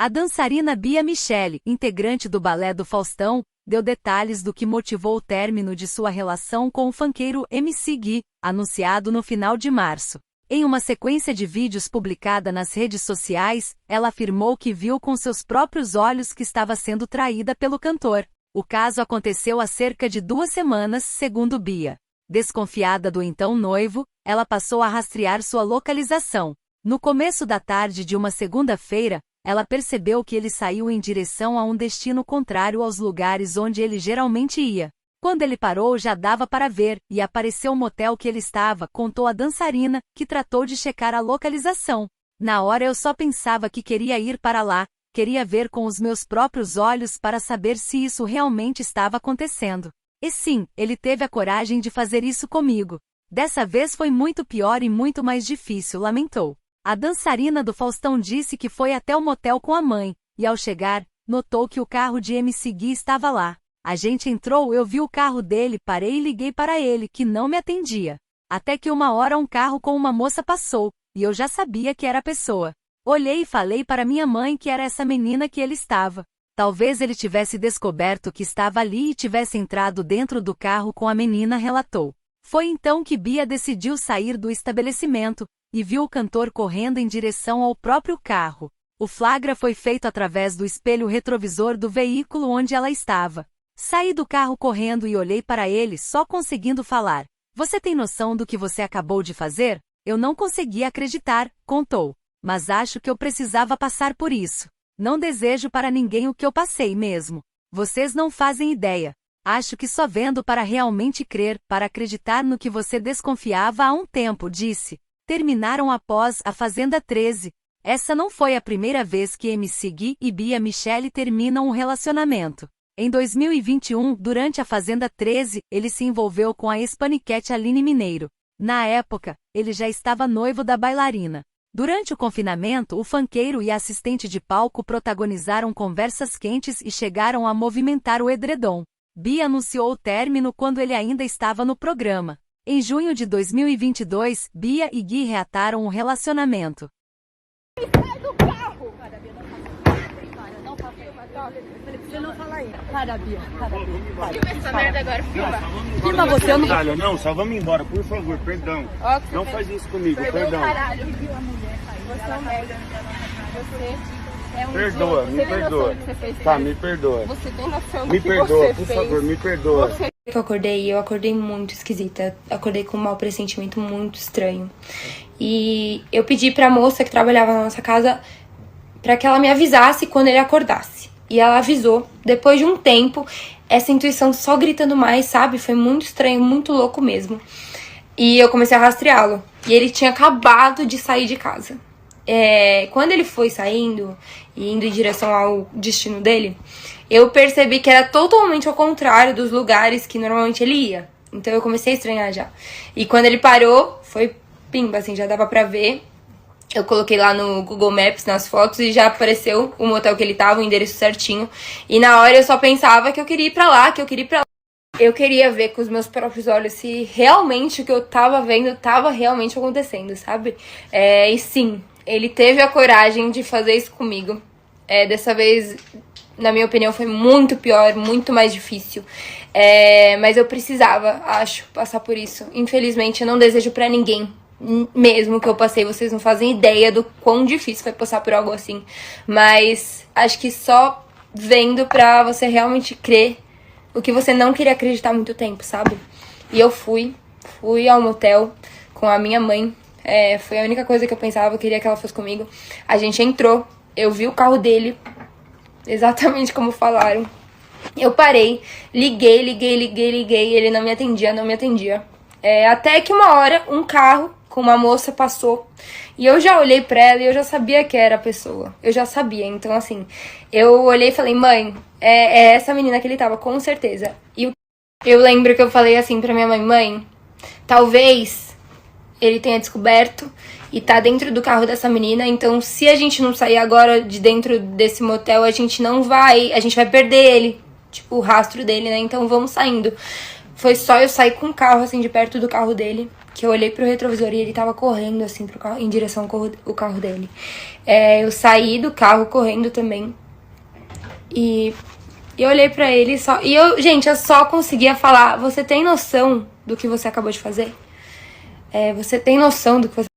A dançarina Bia Michele, integrante do Balé do Faustão, deu detalhes do que motivou o término de sua relação com o funkeiro MC Gui, anunciado no final de março. Em uma sequência de vídeos publicada nas redes sociais, ela afirmou que viu com seus próprios olhos que estava sendo traída pelo cantor. O caso aconteceu há cerca de 2 semanas, segundo Bia. Desconfiada do então noivo, ela passou a rastrear sua localização. No começo da tarde de uma segunda-feira, ela percebeu que ele saiu em direção a um destino contrário aos lugares onde ele geralmente ia. Quando ele parou, já dava para ver, e apareceu o motel que ele estava, contou a dançarina, que tratou de checar a localização. Na hora eu só pensava que queria ir para lá, queria ver com os meus próprios olhos para saber se isso realmente estava acontecendo. E sim, ele teve a coragem de fazer isso comigo. Dessa vez foi muito pior e muito mais difícil, lamentou. A dançarina do Faustão disse que foi até o motel com a mãe, e ao chegar, notou que o carro de MC Gui estava lá. A gente entrou, eu vi o carro dele, parei e liguei para ele, que não me atendia. Até que uma hora um carro com uma moça passou, e eu já sabia que era a pessoa. Olhei e falei para minha mãe que era essa menina que ele estava. Talvez ele tivesse descoberto que estava ali e tivesse entrado dentro do carro com a menina, relatou. Foi então que Bia decidiu sair do estabelecimento, e viu o cantor correndo em direção ao próprio carro. O flagra foi feito através do espelho retrovisor do veículo onde ela estava. Saí do carro correndo e olhei para ele, só conseguindo falar. Você tem noção do que você acabou de fazer? Eu não conseguia acreditar, contou. Mas acho que eu precisava passar por isso. Não desejo para ninguém o que eu passei mesmo. Vocês não fazem ideia. Acho que só vendo para realmente crer, para acreditar no que você desconfiava há um tempo, disse. Terminaram após A Fazenda 13. Essa não foi a primeira vez que MC Gui e Bia Michele terminam um relacionamento. Em 2021, durante A Fazenda 13, ele se envolveu com a ex-paniquete Aline Mineiro. Na época, ele já estava noivo da bailarina. Durante o confinamento, o funkeiro e a assistente de palco protagonizaram conversas quentes e chegaram a movimentar o edredom. Bia anunciou o término quando ele ainda estava no programa. Em junho de 2022, Bia e Gui reataram o relacionamento. Sai do carro! Você não fala aí. Para, Bia. Filma essa merda agora, filma. Filma você, eu não... Não, só vamos embora, por favor, perdão. Não faz isso comigo, perdão. Caralho, viu a mulher? Você é um merda. Você é um Perdoa, idiota. me Você tem noção perdoa. do que você fez, Tá, cara? me perdoa. Você tem noção do Me que perdoa, você por fez? favor, me perdoa. Eu acordei muito esquisita. Acordei com um mau pressentimento muito estranho. E eu pedi pra moça que trabalhava na nossa casa pra que ela me avisasse quando ele acordasse. E ela avisou. Depois de um tempo, essa intuição só gritando mais, sabe? Foi muito estranho, muito louco mesmo. E eu comecei a rastreá-lo. E ele tinha acabado de sair de casa. Quando ele foi saindo e indo em direção ao destino dele, eu percebi que era totalmente ao contrário dos lugares que normalmente ele ia. Então eu comecei a estranhar já. E quando ele parou, foi pimba, assim, já dava pra ver. Eu coloquei lá no Google Maps, nas fotos, e já apareceu o motel que ele tava, o endereço certinho. E na hora eu só pensava que eu queria ir pra lá, Eu queria ver com os meus próprios olhos se realmente o que eu tava vendo tava realmente acontecendo, sabe? E sim, ele teve a coragem de fazer isso comigo. Dessa vez, na minha opinião, foi muito pior, muito mais difícil. Mas eu precisava, acho, passar por isso. Infelizmente, eu não desejo pra ninguém. Mesmo que eu passei, vocês não fazem ideia do quão difícil foi passar por algo assim. Mas acho que só vendo pra você realmente crer o que você não queria acreditar há muito tempo, sabe? E eu fui ao motel com a minha mãe. Foi a única coisa que eu pensava, eu queria que ela fosse comigo. A gente entrou, eu vi o carro dele, exatamente como falaram. Eu parei, liguei, ele não me atendia. Até que uma hora, um carro com uma moça passou, e eu já olhei pra ela e eu já sabia que era a pessoa. Eu já sabia, então assim, eu olhei e falei, mãe, é essa menina que ele tava, com certeza. E eu lembro que eu falei assim pra minha mãe, mãe, talvez ele tenha descoberto e tá dentro do carro dessa menina, então se a gente não sair agora de dentro desse motel, a gente vai perder ele, tipo, o rastro dele, né, então vamos saindo. Foi só eu sair com o carro, assim, de perto do carro dele, que eu olhei pro retrovisor e ele tava correndo, assim, pro carro, em direção ao carro dele. Eu saí do carro correndo também. E eu olhei pra ele só... E gente, eu só conseguia falar, você tem noção do que você acabou de fazer? Você tem noção do que você